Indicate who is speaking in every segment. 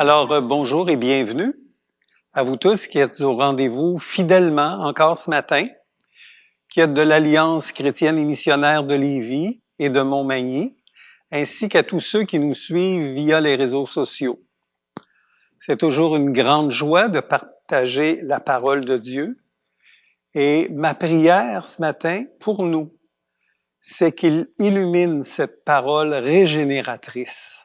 Speaker 1: Bonjour et bienvenue à vous tous qui êtes au rendez-vous fidèlement encore ce matin, qui êtes de l'Alliance chrétienne et missionnaire de Lévis et de Montmagny, ainsi qu'à tous ceux qui nous suivent via les réseaux sociaux. C'est toujours une grande joie de partager la parole de Dieu. Et ma prière ce matin pour nous, c'est qu'il illumine cette parole régénératrice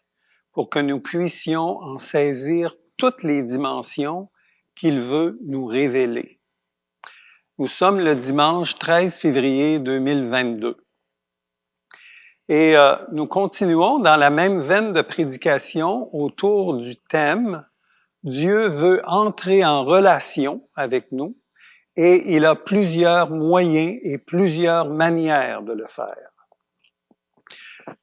Speaker 1: pour que nous puissions en saisir toutes les dimensions qu'il veut nous révéler. Nous sommes le dimanche 13 février 2022. Et nous continuons dans la même veine de prédication autour du thème « Dieu veut entrer en relation avec nous et il a plusieurs moyens et plusieurs manières de le faire. »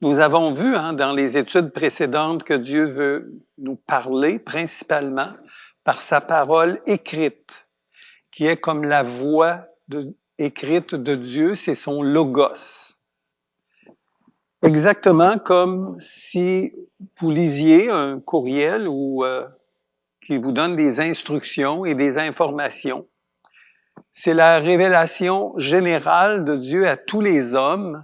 Speaker 1: Nous avons vu dans les études précédentes que Dieu veut nous parler principalement par sa parole écrite, qui est comme la voix écrite de Dieu, c'est son logos. Exactement comme si vous lisiez un courriel ou qui vous donne des instructions et des informations. C'est la révélation générale de Dieu à tous les hommes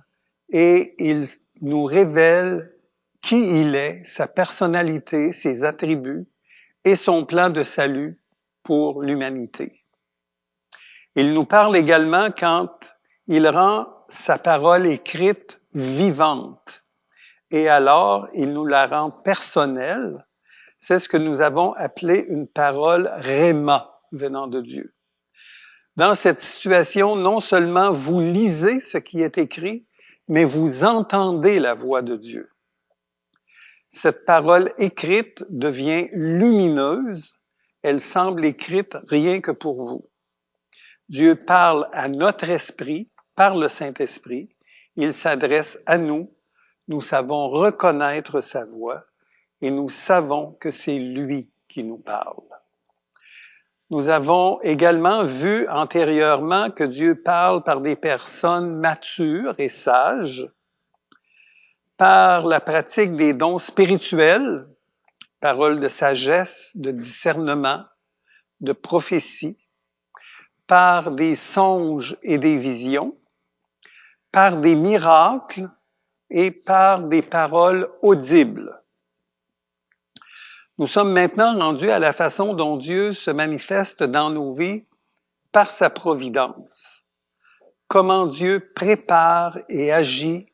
Speaker 1: et il nous révèle qui il est, sa personnalité, ses attributs et son plan de salut pour l'humanité. Il nous parle également quand il rend sa parole écrite vivante et alors il nous la rend personnelle. C'est ce que nous avons appelé une parole rhéma venant de Dieu. Dans cette situation, non seulement vous lisez ce qui est écrit, mais vous entendez la voix de Dieu. Cette parole écrite devient lumineuse, elle semble écrite rien que pour vous. Dieu parle à notre esprit par le Saint-Esprit, il s'adresse à nous, nous savons reconnaître sa voix et nous savons que c'est lui qui nous parle. Nous avons également vu antérieurement que Dieu parle par des personnes matures et sages, par la pratique des dons spirituels, paroles de sagesse, de discernement, de prophétie, par des songes et des visions, par des miracles et par des paroles audibles. Nous sommes maintenant rendus à la façon dont Dieu se manifeste dans nos vies par sa providence. Comment Dieu prépare et agit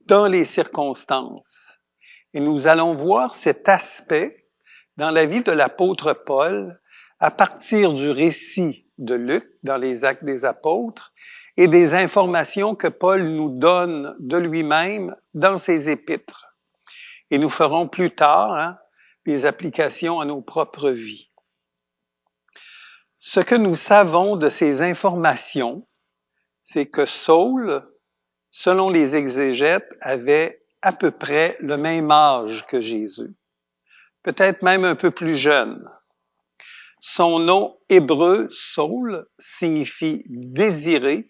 Speaker 1: dans les circonstances. Et nous allons voir cet aspect dans la vie de l'apôtre Paul à partir du récit de Luc dans les Actes des Apôtres et des informations que Paul nous donne de lui-même dans ses épîtres. Et nous ferons plus tard des applications à nos propres vies. Ce que nous savons de ces informations, c'est que Saul, selon les exégètes, avait à peu près le même âge que Jésus, peut-être même un peu plus jeune. Son nom hébreu, Saul, signifie « désiré »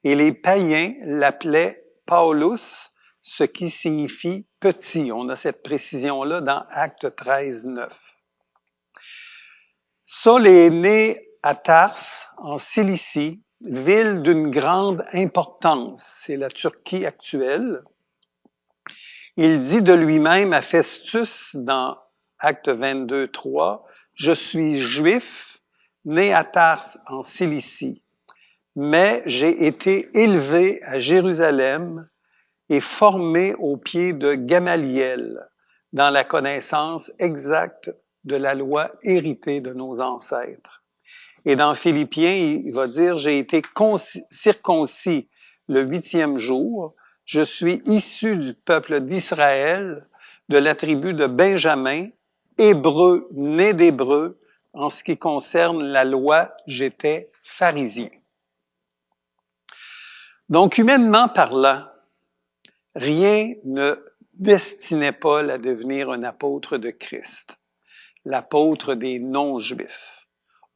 Speaker 1: et les païens l'appelaient Paulus, ce qui signifie « petit ». On a cette précision-là dans Actes 13, 9. Saul est né à Tars, en Cilicie, ville d'une grande importance. C'est la Turquie actuelle. Il dit de lui-même à Festus dans Acte 22, 3, « Je suis juif, né à Tars en Cilicie, mais j'ai été élevé à Jérusalem et formé aux pieds de Gamaliel dans la connaissance exacte de la loi héritée de nos ancêtres. » Et dans Philippiens, il va dire « J'ai été circoncis le 8e jour, je suis issu du peuple d'Israël, de la tribu de Benjamin, hébreu, né d'hébreu, en ce qui concerne la loi, j'étais pharisien. » Donc, humainement parlant, rien ne destinait Paul à devenir un apôtre de Christ, l'apôtre des non-juifs.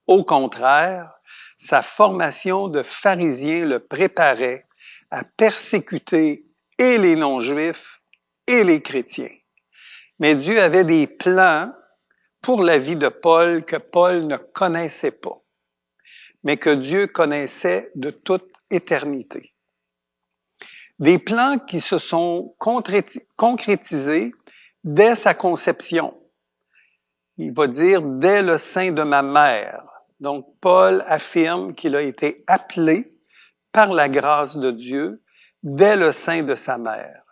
Speaker 1: Au contraire, sa formation de pharisien le préparait à persécuter et les non-juifs et les chrétiens. Mais Dieu avait des plans pour la vie de Paul que Paul ne connaissait pas, mais que Dieu connaissait de toute éternité. Des plans qui se sont concrétisés dès sa conception. Il va dire « dès le sein de ma mère ». Donc, Paul affirme qu'il a été appelé par la grâce de Dieu dès le sein de sa mère.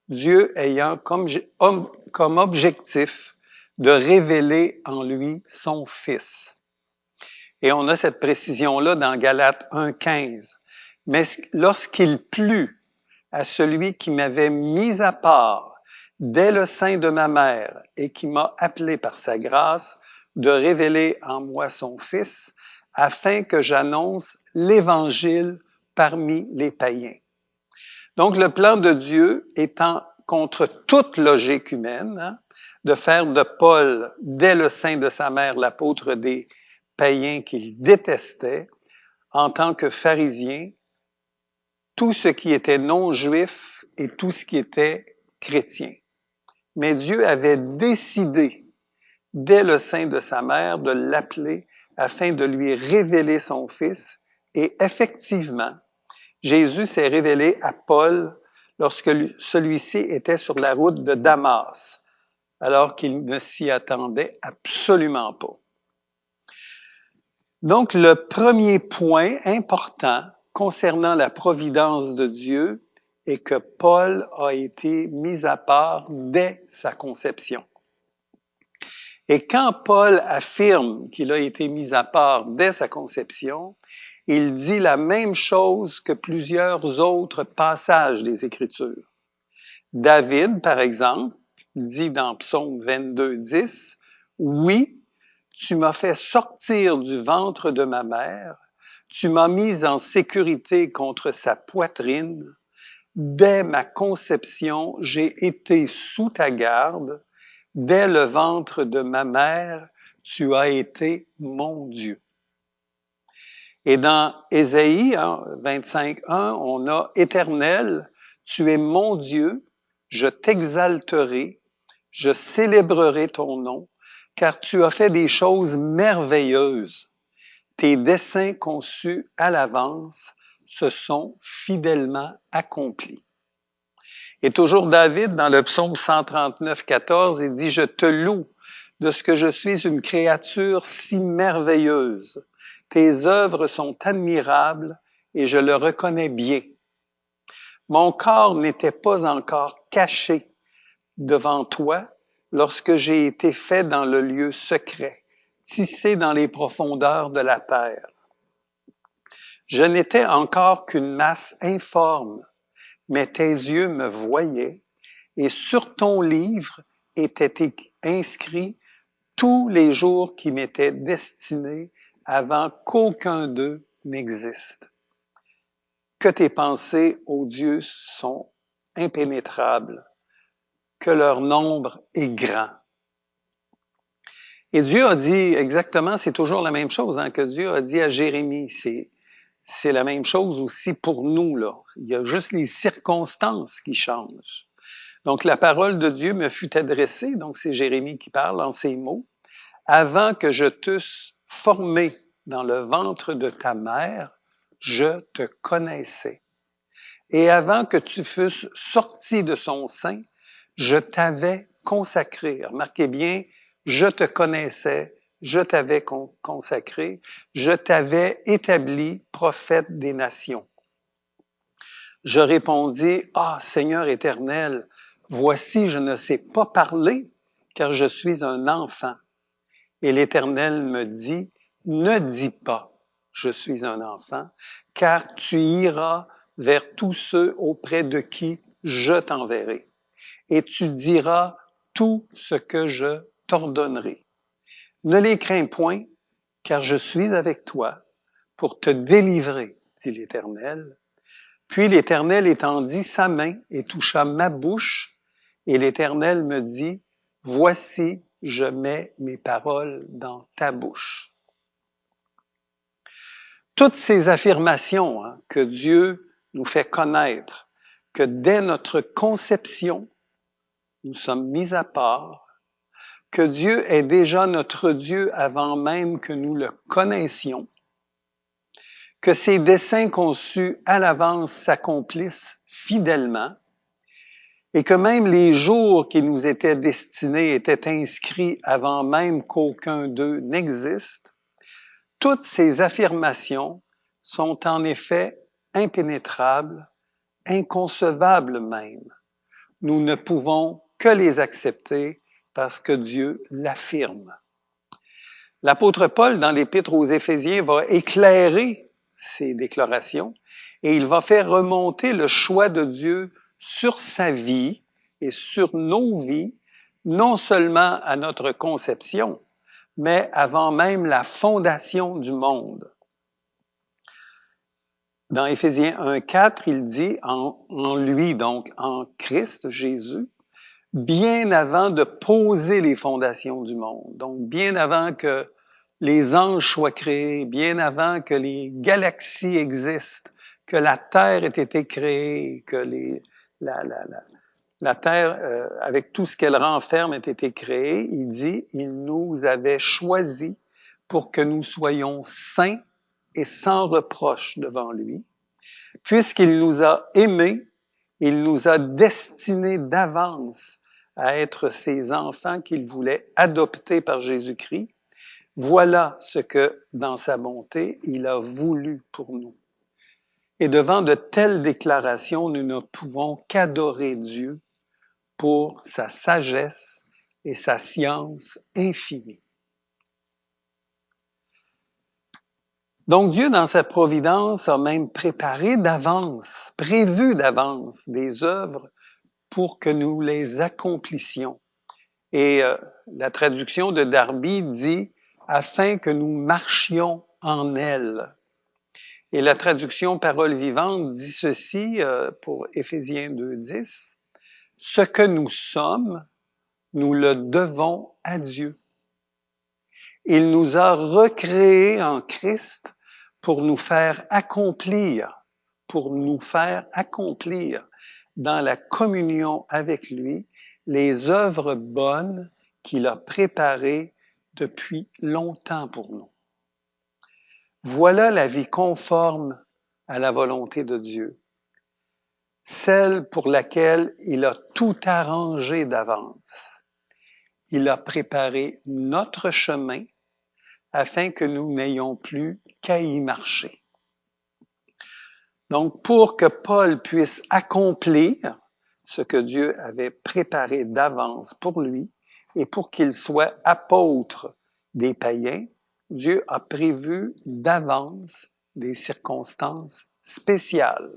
Speaker 1: Dieu ayant comme objectif de révéler en lui son Fils. Et on a cette précision-là dans Galates 1,15. « Mais lorsqu'il plut à celui qui m'avait mis à part dès le sein de ma mère et qui m'a appelé par sa grâce de révéler en moi son Fils, afin que j'annonce l'Évangile parmi les païens. » Donc, le plan de Dieu étant contre toute logique humaine, de faire de Paul, dès le sein de sa mère, l'apôtre des païens qu'il détestait, en tant que pharisien, tout ce qui était non-juif et tout ce qui était chrétien. Mais Dieu avait décidé, dès le sein de sa mère, de l'appeler afin de lui révéler son Fils. Et effectivement, Jésus s'est révélé à Paul lorsque celui-ci était sur la route de Damas, alors qu'il ne s'y attendait absolument pas. Donc, le premier point important concernant la providence de Dieu est que Paul a été mis à part dès sa conception. Et quand Paul affirme qu'il a été mis à part dès sa conception, il dit la même chose que plusieurs autres passages des Écritures. David, par exemple, dit dans Psaume 22, 10, « Oui, tu m'as fait sortir du ventre de ma mère, tu m'as mis en sécurité contre sa poitrine. Dès ma conception, j'ai été sous ta garde. Dès le ventre de ma mère, tu as été mon Dieu. » Et dans Ésaïe 25:1, on a « Éternel, tu es mon Dieu, je t'exalterai, je célébrerai ton nom, car tu as fait des choses merveilleuses. Tes desseins conçus à l'avance se sont fidèlement accomplis. » Et toujours David, dans le psaume 139, 14, il dit « Je te loue de ce que je suis une créature si merveilleuse. Tes œuvres sont admirables et je le reconnais bien. Mon corps n'était pas encore caché devant toi lorsque j'ai été fait dans le lieu secret, tissé dans les profondeurs de la terre. Je n'étais encore qu'une masse informe, mais tes yeux me voyaient, et sur ton livre étaient inscrits tous les jours qui m'étaient destinés avant qu'aucun d'eux n'existe. Que tes pensées, ô Dieu, sont impénétrables, que leur nombre est grand. » Et Dieu a dit exactement, c'est toujours la même chose, que Dieu a dit à Jérémie, c'est la même chose aussi pour nous, là. Il y a juste les circonstances qui changent. Donc, la parole de Dieu me fut adressée, donc c'est Jérémie qui parle en ces mots, « Avant que je t'eusse formé dans le ventre de ta mère, je te connaissais. Et avant que tu fusses sorti de son sein, je t'avais consacré. » Remarquez bien, je te connaissais, je t'avais consacré, je t'avais établi prophète des nations. Je répondis, « Ah, Seigneur éternel, voici, je ne sais pas parler, car je suis un enfant. » Et l'Éternel me dit, « Ne dis pas, je suis un enfant, car tu iras vers tous ceux auprès de qui je t'enverrai. Et tu diras tout ce que je t'ordonnerai. Ne les crains point, car je suis avec toi pour te délivrer, dit l'Éternel. » Puis l'Éternel étendit sa main et toucha ma bouche, et l'Éternel me dit, « Voici, je mets mes paroles dans ta bouche. » Toutes ces affirmations que Dieu nous fait connaître, que dès notre conception, nous sommes mis à part, que Dieu est déjà notre Dieu avant même que nous le connaissions, que ses desseins conçus à l'avance s'accomplissent fidèlement, et que même les jours qui nous étaient destinés étaient inscrits avant même qu'aucun d'eux n'existe, toutes ces affirmations sont en effet impénétrables, inconcevables même. Nous ne pouvons que les accepter parce que Dieu l'affirme. L'apôtre Paul, dans l'Épître aux Éphésiens, va éclairer ces déclarations et il va faire remonter le choix de Dieu sur sa vie et sur nos vies, non seulement à notre conception, mais avant même la fondation du monde. Dans Éphésiens 1,4, il dit en lui, donc en Christ Jésus, bien avant de poser les fondations du monde. Donc, bien avant que les anges soient créés, bien avant que les galaxies existent, que la Terre ait été créée, que la Terre, avec tout ce qu'elle renferme, ait été créée, il dit, il nous avait choisis pour que nous soyons saints et sans reproche devant lui. Puisqu'il nous a aimés, il nous a destinés d'avance à être ses enfants qu'il voulait adopter par Jésus-Christ. Voilà ce que, dans sa bonté, il a voulu pour nous. Et devant de telles déclarations, nous ne pouvons qu'adorer Dieu pour sa sagesse et sa science infinie. Donc Dieu, dans sa providence, a même préparé d'avance, prévu d'avance des œuvres pour que nous les accomplissions. Et la traduction de Darby dit « afin que nous marchions en elles ». Et la traduction Parole vivante dit ceci pour Éphésiens 2,10 « ce que nous sommes, nous le devons à Dieu. Il nous a recréés en Christ pour nous faire accomplir dans la communion avec lui les œuvres bonnes qu'il a préparées depuis longtemps pour nous. Voilà la vie conforme à la volonté de Dieu, celle pour laquelle il a tout arrangé d'avance. Il a préparé notre chemin afin que nous n'ayons plus qu'à y marcher. Donc, pour que Paul puisse accomplir ce que Dieu avait préparé d'avance pour lui et pour qu'il soit apôtre des païens, Dieu a prévu d'avance des circonstances spéciales.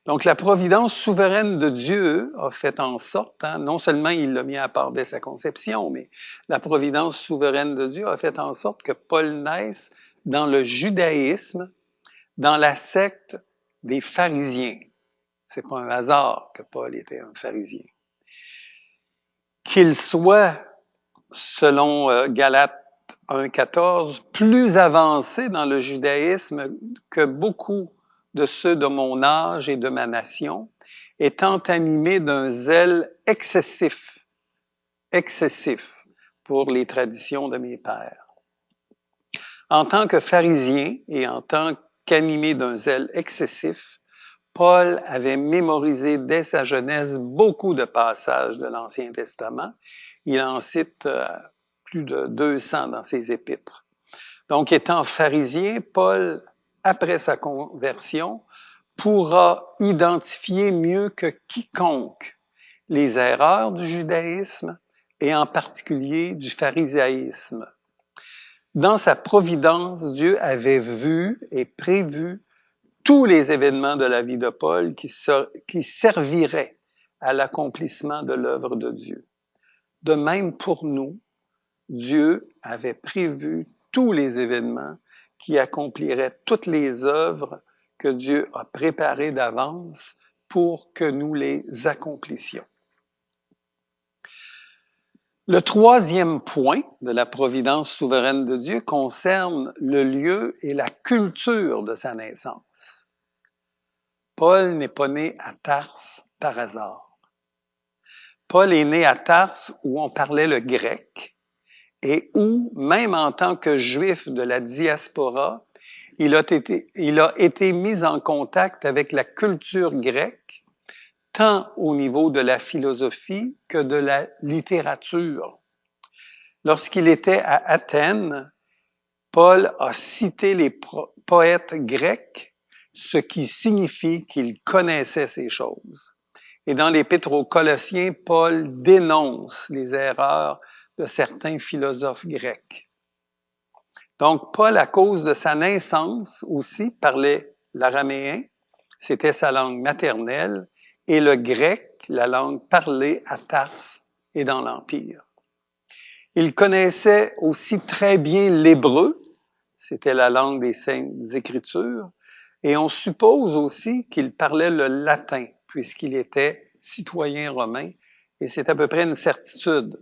Speaker 1: Donc, la providence souveraine de Dieu a fait en sorte, non seulement il l'a mis à part dès sa conception, mais la providence souveraine de Dieu a fait en sorte que Paul naisse dans le judaïsme, dans la secte des pharisiens. C'est pas un hasard que Paul était un pharisien. Qu'il soit, selon Galates 1,14, plus avancé dans le judaïsme que beaucoup de ceux de mon âge et de ma nation, étant animé d'un zèle excessif pour les traditions de mes pères. En tant que pharisien et en tant qu'animé d'un zèle excessif, Paul avait mémorisé dès sa jeunesse beaucoup de passages de l'Ancien Testament. Il en cite plus de 200 dans ses épîtres. Donc, étant pharisien, Paul, après sa conversion, pourra identifier mieux que quiconque les erreurs du judaïsme et en particulier du pharisaïsme. Dans sa providence, Dieu avait vu et prévu tous les événements de la vie de Paul qui serviraient à l'accomplissement de l'œuvre de Dieu. De même pour nous, Dieu avait prévu tous les événements qui accompliraient toutes les œuvres que Dieu a préparées d'avance pour que nous les accomplissions. Le troisième point de la providence souveraine de Dieu concerne le lieu et la culture de sa naissance. Paul n'est pas né à Tarse par hasard. Paul est né à Tarse où on parlait le grec et où, même en tant que juif de la diaspora, il a été mis en contact avec la culture grecque, tant au niveau de la philosophie que de la littérature. Lorsqu'il était à Athènes, Paul a cité les poètes grecs, ce qui signifie qu'il connaissait ces choses. Et dans l'Épître aux Colossiens, Paul dénonce les erreurs de certains philosophes grecs. Donc, Paul, à cause de sa naissance aussi, parlait l'araméen, c'était sa langue maternelle, et le grec, la langue parlée à Tarse et dans l'Empire. Il connaissait aussi très bien l'hébreu, c'était la langue des Saintes Écritures, et on suppose aussi qu'il parlait le latin, puisqu'il était citoyen romain, et c'est à peu près une certitude.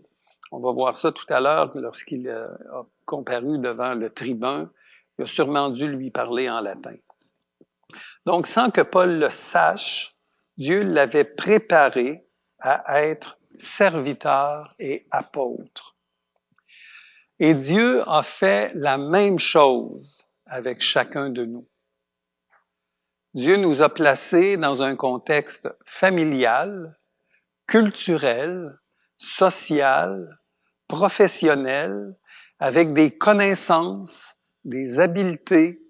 Speaker 1: On va voir ça tout à l'heure lorsqu'il a comparu devant le tribun. Il a sûrement dû lui parler en latin. Donc, sans que Paul le sache, Dieu l'avait préparé à être serviteur et apôtre. Et Dieu a fait la même chose avec chacun de nous. Dieu nous a placés dans un contexte familial, culturel, social, professionnel, avec des connaissances, des habiletés,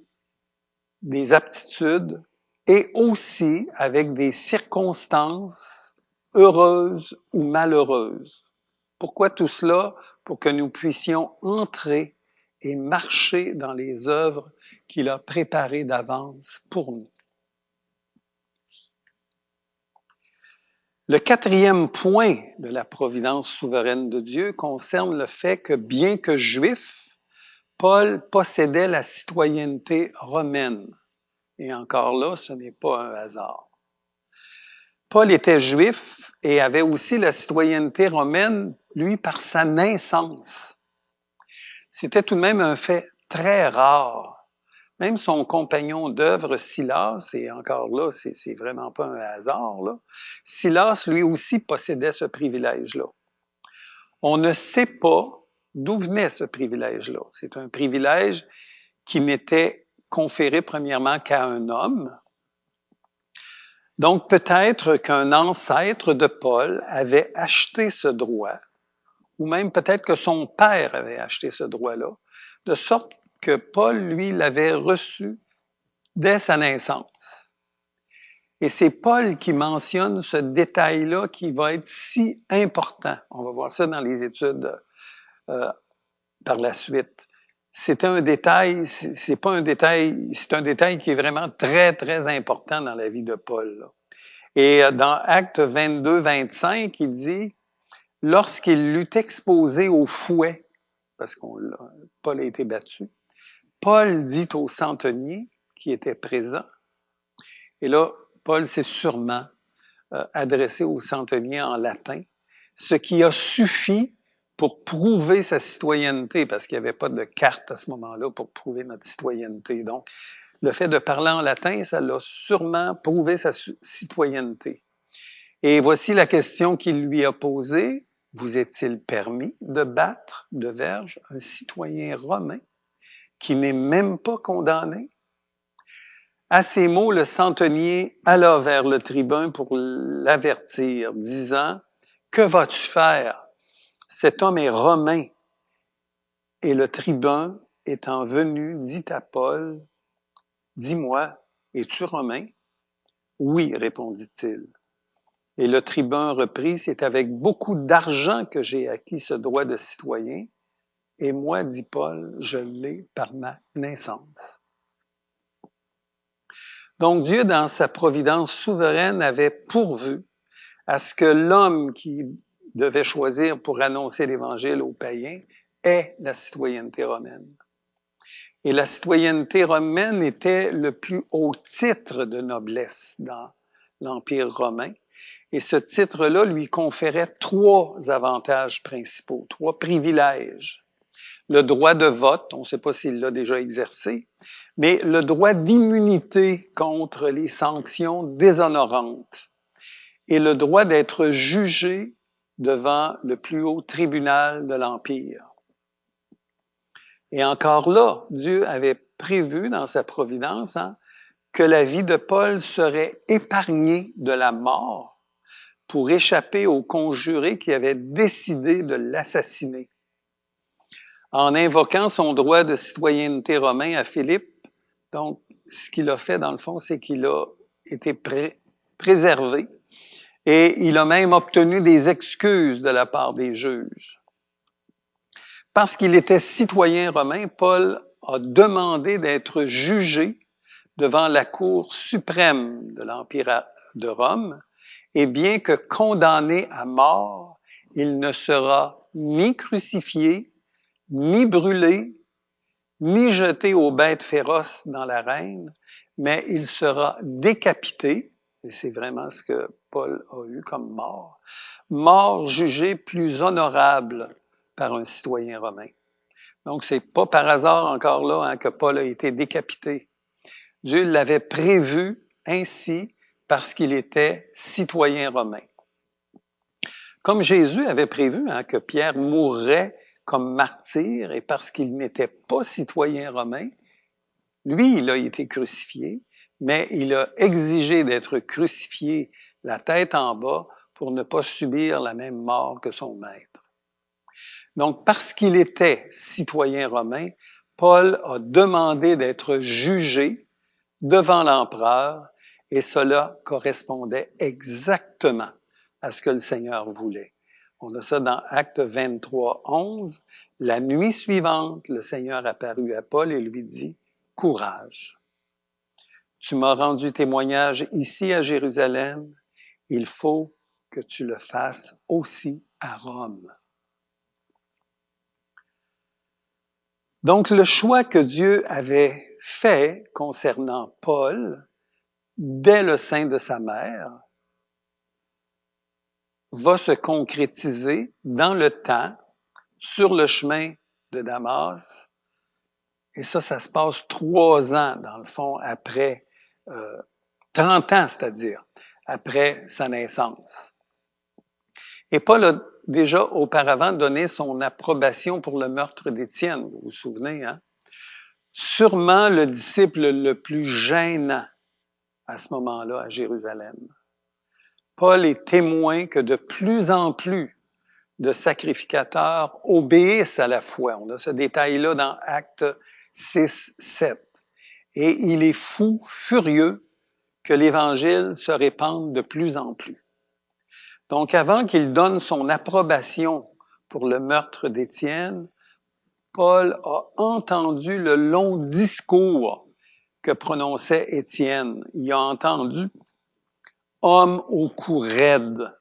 Speaker 1: des aptitudes et aussi avec des circonstances heureuses ou malheureuses. Pourquoi tout cela? Pour que nous puissions entrer et marcher dans les œuvres qu'il a préparées d'avance pour nous. Le quatrième point de la providence souveraine de Dieu concerne le fait que, bien que juif, Paul possédait la citoyenneté romaine. Et encore là, ce n'est pas un hasard. Paul était juif et avait aussi la citoyenneté romaine, lui, par sa naissance. C'était tout de même un fait très rare. Même son compagnon d'œuvre, Silas, et encore là, c'est vraiment pas un hasard, là. Silas, lui aussi, possédait ce privilège-là. On ne sait pas d'où venait ce privilège-là. C'est un privilège qui n'était conféré premièrement qu'à un homme. Donc, peut-être qu'un ancêtre de Paul avait acheté ce droit, ou même peut-être que son père avait acheté ce droit-là, de sorte que Paul, lui, l'avait reçu dès sa naissance. Et c'est Paul qui mentionne ce détail-là qui va être si important. On va voir ça dans les études par la suite. C'est un détail, c'est pas un détail, c'est un détail qui est vraiment très, très important dans la vie de Paul, là. Et dans Actes 22-25, il dit, lorsqu'il l'eut exposé au fouet, parce que Paul a été battu, Paul dit au centenier qui était présent, et là, Paul s'est sûrement adressé au centenier en latin, ce qui a suffi pour prouver sa citoyenneté, parce qu'il n'y avait pas de carte à ce moment-là pour prouver notre citoyenneté. Donc, le fait de parler en latin, ça l'a sûrement prouvé sa citoyenneté. Et voici la question qu'il lui a posée. Vous est-il permis de battre de verge un citoyen romain qui n'est même pas condamné? À ces mots, le centenier alla vers le tribun pour l'avertir, disant, « Que vas-tu faire? Cet homme est romain. » Et le tribun, étant venu, dit à Paul, « Dis-moi, es-tu romain? » « Oui, répondit-il. Et le tribun reprit, « C'est avec beaucoup d'argent que j'ai acquis ce droit de citoyen, et moi, dit Paul, je l'ai par ma naissance. » Donc Dieu, dans sa providence souveraine, avait pourvu à ce que l'homme qui devait choisir pour annoncer l'Évangile aux païens ait la citoyenneté romaine. Et la citoyenneté romaine était le plus haut titre de noblesse dans l'Empire romain. Et ce titre-là lui conférait 3 avantages principaux, 3 privilèges. Le droit de vote, on ne sait pas s'il l'a déjà exercé, mais le droit d'immunité contre les sanctions déshonorantes et le droit d'être jugé devant le plus haut tribunal de l'Empire. Et encore là, Dieu avait prévu dans sa providence que la vie de Paul serait épargnée de la mort pour échapper aux conjurés qui avaient décidé de l'assassiner. En invoquant son droit de citoyenneté romain à Philippe, donc ce qu'il a fait dans le fond, c'est qu'il a été préservé et il a même obtenu des excuses de la part des juges. Parce qu'il était citoyen romain, Paul a demandé d'être jugé devant la Cour suprême de l'Empire de Rome, et bien que condamné à mort, il ne sera ni crucifié, ni brûlé, ni jeté aux bêtes féroces dans l'arène, mais il sera décapité, et c'est vraiment ce que Paul a eu comme mort jugée plus honorable par un citoyen romain. Donc, c'est pas par hasard encore là que Paul a été décapité. Dieu l'avait prévu ainsi parce qu'il était citoyen romain. Comme Jésus avait prévu que Pierre mourrait comme martyr et parce qu'il n'était pas citoyen romain, lui, il a été crucifié, mais il a exigé d'être crucifié la tête en bas pour ne pas subir la même mort que son maître. Donc, parce qu'il était citoyen romain, Paul a demandé d'être jugé devant l'empereur et cela correspondait exactement à ce que le Seigneur voulait. On a ça dans Actes 23, 11. La nuit suivante, le Seigneur apparut à Paul et lui dit, « Courage, tu m'as rendu témoignage ici à Jérusalem, il faut que tu le fasses aussi à Rome. » Donc, le choix que Dieu avait fait concernant Paul, dès le sein de sa mère, va se concrétiser dans le temps, sur le chemin de Damas. Et ça se passe 3 ans, dans le fond, après, 30 ans, c'est-à-dire, après sa naissance. Et Paul a déjà auparavant donné son approbation pour le meurtre d'Étienne, vous vous souvenez, Sûrement le disciple le plus gênant à ce moment-là à Jérusalem. Paul est témoin que de plus en plus de sacrificateurs obéissent à la foi. On a ce détail-là dans Actes 6, 7. Et il est furieux que l'Évangile se répande de plus en plus. Donc, avant qu'il donne son approbation pour le meurtre d'Étienne, Paul a entendu le long discours que prononçait Étienne. Il a entendu « homme au cou raide,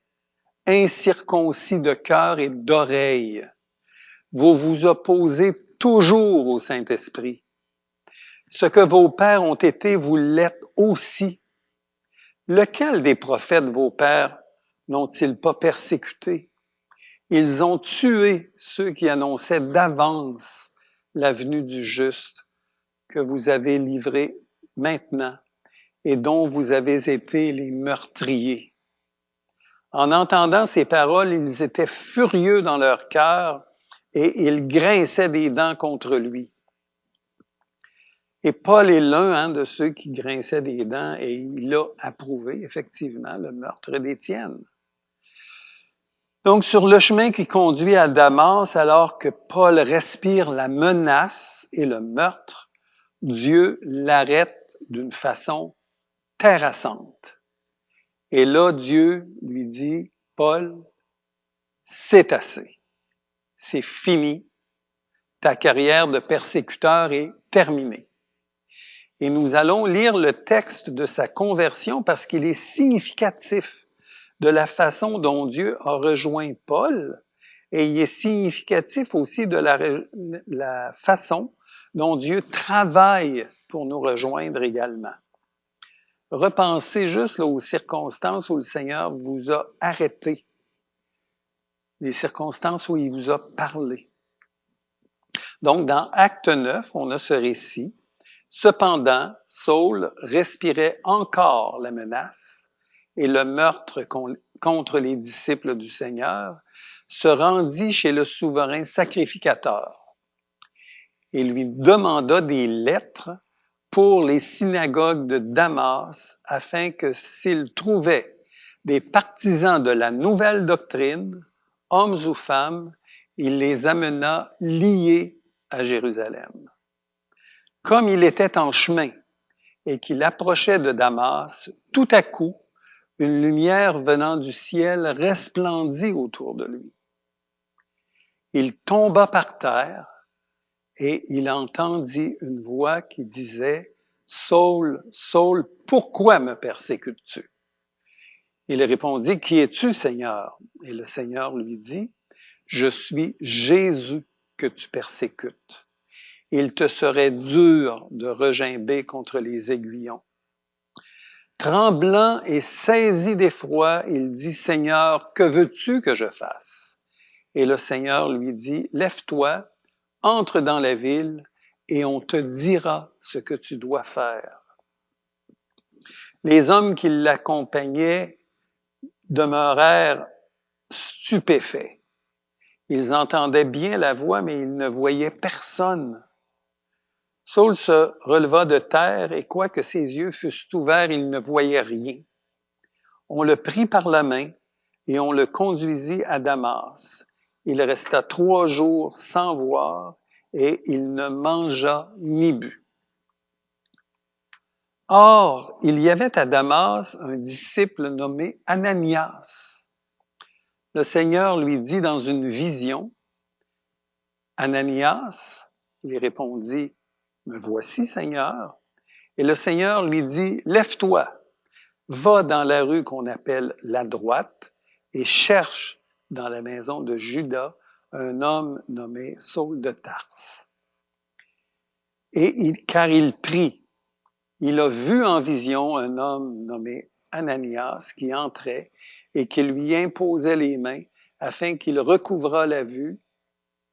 Speaker 1: incirconcis de cœur et d'oreille, vous vous opposez toujours au Saint-Esprit. Ce que vos pères ont été, vous l'êtes aussi. Lequel des prophètes vos pères n'ont-ils pas persécuté? Ils ont tué ceux qui annonçaient d'avance la venue du juste que vous avez livré maintenant et dont vous avez été les meurtriers. » En entendant ces paroles, ils étaient furieux dans leur cœur et ils grinçaient des dents contre lui. Et Paul est l'un de ceux qui grinçaient des dents et il a approuvé effectivement le meurtre d'Étienne. Donc, sur le chemin qui conduit à Damas, alors que Paul respire la menace et le meurtre, Dieu l'arrête d'une façon terrassante. Et là, Dieu lui dit, « Paul, c'est assez. C'est fini. Ta carrière de persécuteur est terminée. » Et nous allons lire le texte de sa conversion parce qu'il est significatif de la façon dont Dieu a rejoint Paul et il est significatif aussi de la façon dont Dieu travaille pour nous rejoindre également. Repensez juste aux circonstances où le Seigneur vous a arrêté, les circonstances où il vous a parlé. Donc, dans Acte 9, on a ce récit. Cependant, Saul respirait encore la menace et le meurtre contre les disciples du Seigneur, se rendit chez le souverain sacrificateur et lui demanda des lettres pour les synagogues de Damas, afin que s'il trouvait des partisans de la nouvelle doctrine, hommes ou femmes, il les amena liés à Jérusalem. Comme il était en chemin et qu'il approchait de Damas, tout à coup, une lumière venant du ciel resplendit autour de lui. Il tomba par terre et il entendit une voix qui disait « Saul, Saul, pourquoi me persécutes-tu? » Il répondit « Qui es-tu, Seigneur? » Et le Seigneur lui dit « Je suis Jésus que tu persécutes. Il te serait dur de regimber contre les aiguillons. » Tremblant et saisi d'effroi, il dit « Seigneur, que veux-tu que je fasse? » Et le Seigneur lui dit « Lève-toi, entre dans la ville, et on te dira ce que tu dois faire. » Les hommes qui l'accompagnaient demeurèrent stupéfaits. Ils entendaient bien la voix, mais ils ne voyaient personne. Saul se releva de terre, et quoique ses yeux fussent ouverts, il ne voyait rien. On le prit par la main, et on le conduisit à Damas. Il resta 3 jours sans voir, et il ne mangea ni but. Or, il y avait à Damas un disciple nommé Ananias. Le Seigneur lui dit dans une vision, « Ananias ?» Il répondit, « Me voici, Seigneur. » Et le Seigneur lui dit, « Lève-toi, va dans la rue qu'on appelle la droite et cherche dans la maison de Judas un homme nommé Saul de Tarse. » Et car il prie, il a vu en vision un homme nommé Ananias qui entrait et qui lui imposait les mains afin qu'il recouvrât la vue.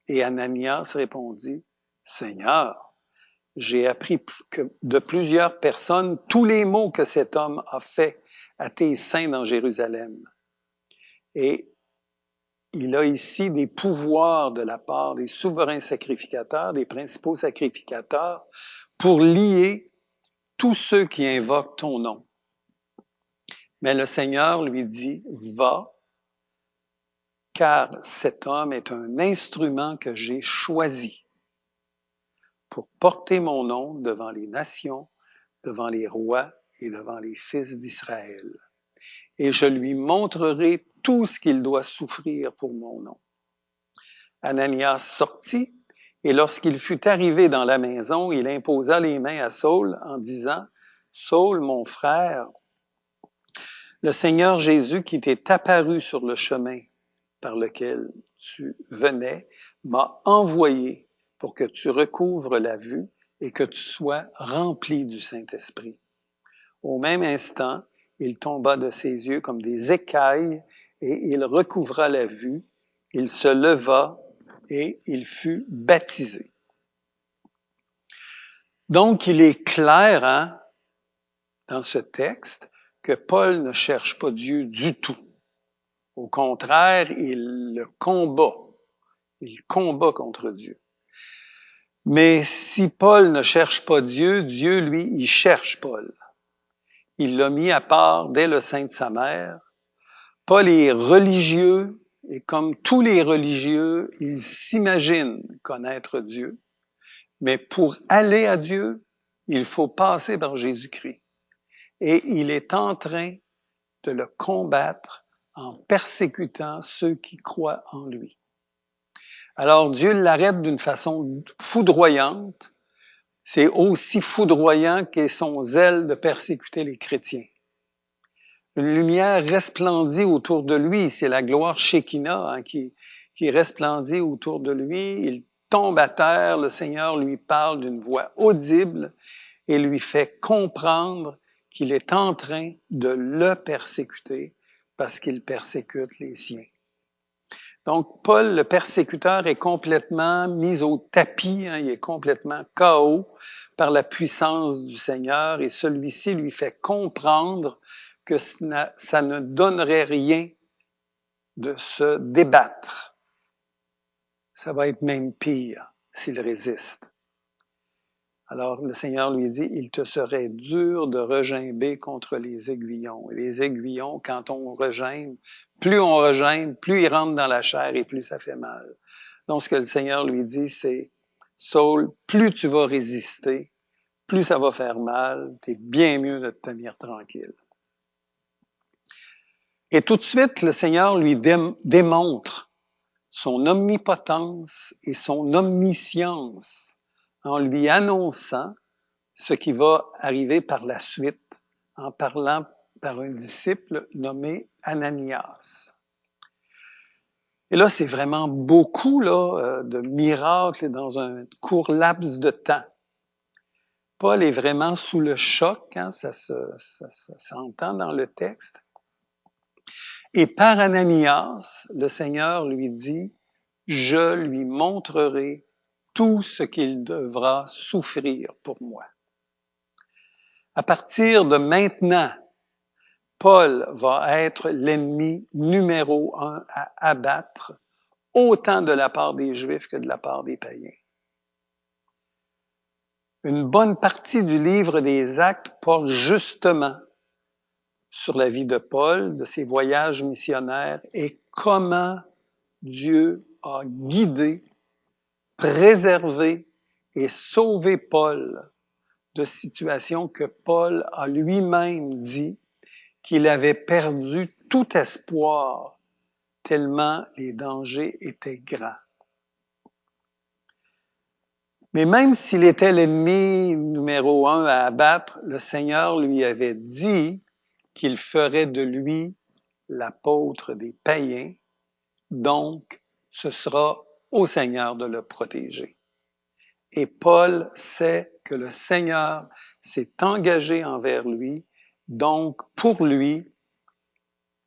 Speaker 1: Et Ananias répondit, « Seigneur, j'ai appris de plusieurs personnes tous les maux que cet homme a fait à tes saints dans Jérusalem. » Et il a ici des pouvoirs de la part des souverains sacrificateurs, des principaux sacrificateurs, pour lier tous ceux qui invoquent ton nom. Mais le Seigneur lui dit, « Va, car cet homme est un instrument que j'ai choisi pour porter mon nom devant les nations, devant les rois et devant les fils d'Israël. Et je lui montrerai tout ce qu'il doit souffrir pour mon nom. » Ananias sortit, et lorsqu'il fut arrivé dans la maison, il imposa les mains à Saul en disant, « Saul, mon frère, le Seigneur Jésus qui t'est apparu sur le chemin par lequel tu venais m'a envoyé pour que tu recouvres la vue et que tu sois rempli du Saint-Esprit. » Au même instant, il tomba de ses yeux comme des écailles et il recouvra la vue. Il se leva et il fut baptisé. Donc, il est clair dans ce texte que Paul ne cherche pas Dieu du tout. Au contraire, il le combat. Il combat contre Dieu. Mais si Paul ne cherche pas Dieu, Dieu, lui, il cherche Paul. Il l'a mis à part dès le sein de sa mère. Paul est religieux et comme tous les religieux, il s'imagine connaître Dieu. Mais pour aller à Dieu, il faut passer par Jésus-Christ. Et il est en train de le combattre en persécutant ceux qui croient en lui. Alors Dieu l'arrête d'une façon foudroyante. C'est aussi foudroyant qu'est son zèle de persécuter les chrétiens. Une lumière resplendit autour de lui, c'est la gloire Shekinah qui resplendit autour de lui. Il tombe à terre, le Seigneur lui parle d'une voix audible et lui fait comprendre qu'il est en train de le persécuter parce qu'il persécute les siens. Donc, Paul, le persécuteur, est complètement mis au tapis, il est complètement KO par la puissance du Seigneur et celui-ci lui fait comprendre que ça ne donnerait rien de se débattre. Ça va être même pire s'il résiste. Alors le Seigneur lui dit, il te serait dur de regimber contre les aiguillons. Et les aiguillons, quand on regimbe, plus ils rentrent dans la chair et plus ça fait mal. Donc ce que le Seigneur lui dit, c'est, Saul, plus tu vas résister, plus ça va faire mal, t'es bien mieux de te tenir tranquille. Et tout de suite, le Seigneur lui démontre son omnipotence et son omniscience en lui annonçant ce qui va arriver par la suite en parlant par un disciple nommé Ananias. Et là, c'est vraiment beaucoup de miracles dans un court laps de temps. Paul est vraiment sous le choc, hein, ça s'entend dans le texte. Et par Ananias, le Seigneur lui dit, je lui montrerai tout ce qu'il devra souffrir pour moi. À partir de maintenant, Paul va être l'ennemi numéro 1 à abattre, autant de la part des Juifs que de la part des païens. Une bonne partie du livre des Actes porte justement sur la vie de Paul, de ses voyages missionnaires et comment Dieu a guidé, préservé et sauvé Paul de situations que Paul a lui-même dit qu'il avait perdu tout espoir tellement les dangers étaient grands. Mais même s'il était l'ennemi numéro 1 à abattre, le Seigneur lui avait dit qu'il ferait de lui l'apôtre des païens, donc ce sera au Seigneur de le protéger. Et Paul sait que le Seigneur s'est engagé envers lui, donc pour lui,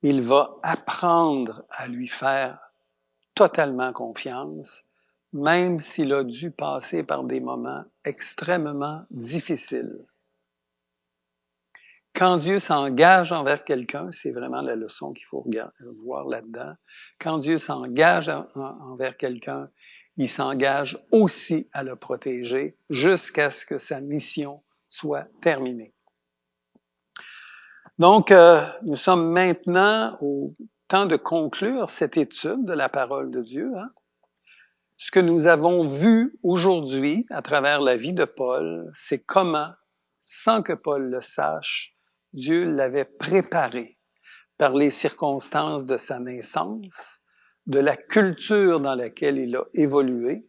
Speaker 1: il va apprendre à lui faire totalement confiance, même s'il a dû passer par des moments extrêmement difficiles. Quand Dieu s'engage envers quelqu'un, c'est vraiment la leçon qu'il faut voir là-dedans. Quand Dieu s'engage envers quelqu'un, il s'engage aussi à le protéger jusqu'à ce que sa mission soit terminée. Donc, nous sommes maintenant au temps de conclure cette étude de la parole de Dieu. Hein? Ce que nous avons vu aujourd'hui à travers la vie de Paul, c'est comment, sans que Paul le sache, Dieu l'avait préparé par les circonstances de sa naissance, de la culture dans laquelle il a évolué,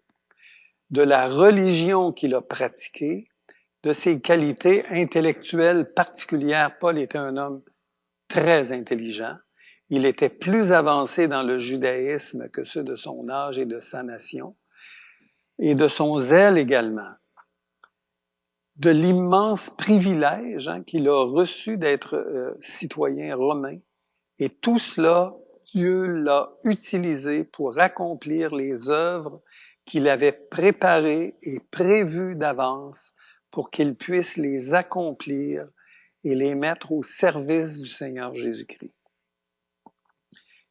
Speaker 1: de la religion qu'il a pratiquée, de ses qualités intellectuelles particulières. Paul était un homme très intelligent. Il était plus avancé dans le judaïsme que ceux de son âge et de sa nation, et de son zèle également. De l'immense privilège qu'il a reçu d'être citoyen romain. Et tout cela, Dieu l'a utilisé pour accomplir les œuvres qu'il avait préparées et prévues d'avance pour qu'il puisse les accomplir et les mettre au service du Seigneur Jésus-Christ.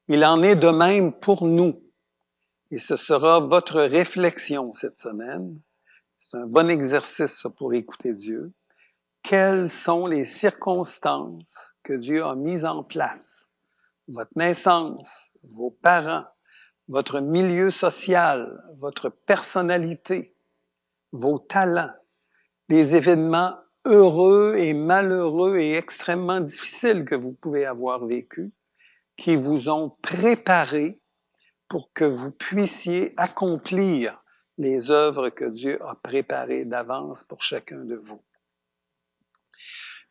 Speaker 1: Il en est de même pour nous. Et ce sera votre réflexion cette semaine. C'est un bon exercice ça, pour écouter Dieu. Quelles sont les circonstances que Dieu a mises en place? Votre naissance, vos parents, votre milieu social, votre personnalité, vos talents, les événements heureux et malheureux et extrêmement difficiles que vous pouvez avoir vécus, qui vous ont préparé pour que vous puissiez accomplir les œuvres que Dieu a préparées d'avance pour chacun de vous.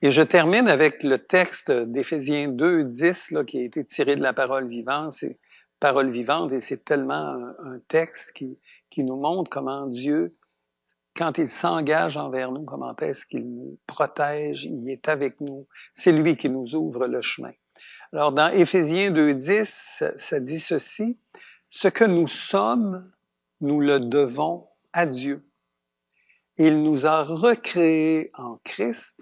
Speaker 1: Et je termine avec le texte d'Éphésiens 2, 10, là, qui a été tiré de la parole vivante. C'est parole vivante et c'est tellement un texte qui nous montre comment Dieu, quand il s'engage envers nous, comment est-ce qu'il nous protège, il est avec nous. C'est lui qui nous ouvre le chemin. Alors, dans Éphésiens 2, 10, ça dit ceci: « Ce que nous sommes, nous le devons à Dieu. Il nous a recréés en Christ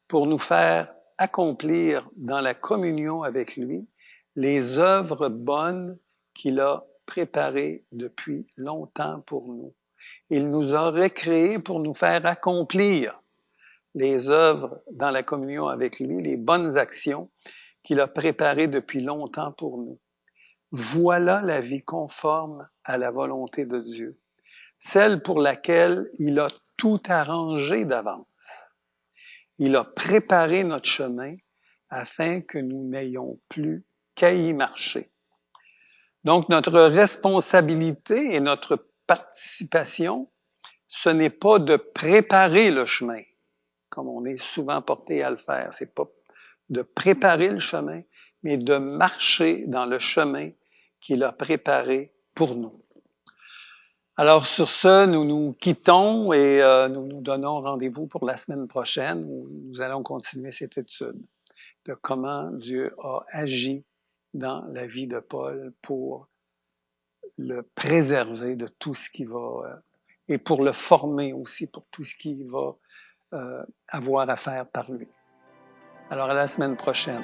Speaker 1: pour nous faire accomplir dans la communion avec lui les œuvres bonnes qu'il a préparées depuis longtemps pour nous. Il nous a recréés pour nous faire accomplir les œuvres dans la communion avec lui, les bonnes actions qu'il a préparées depuis longtemps pour nous. Voilà la vie conforme à la volonté de Dieu, celle pour laquelle il a tout arrangé d'avance. Il a préparé notre chemin afin que nous n'ayons plus qu'à y marcher. Donc, notre responsabilité et notre participation, ce n'est pas de préparer le chemin, comme on est souvent porté à le faire. C'est pas de préparer le chemin, mais de marcher dans le chemin qu'il a préparé pour nous. Alors, sur ce, nous nous quittons et nous nous donnons rendez-vous pour la semaine prochaine où nous allons continuer cette étude de comment Dieu a agi dans la vie de Paul pour le préserver de tout ce qui va, et pour le former aussi pour tout ce qui va avoir à faire par lui. Alors, à la semaine prochaine.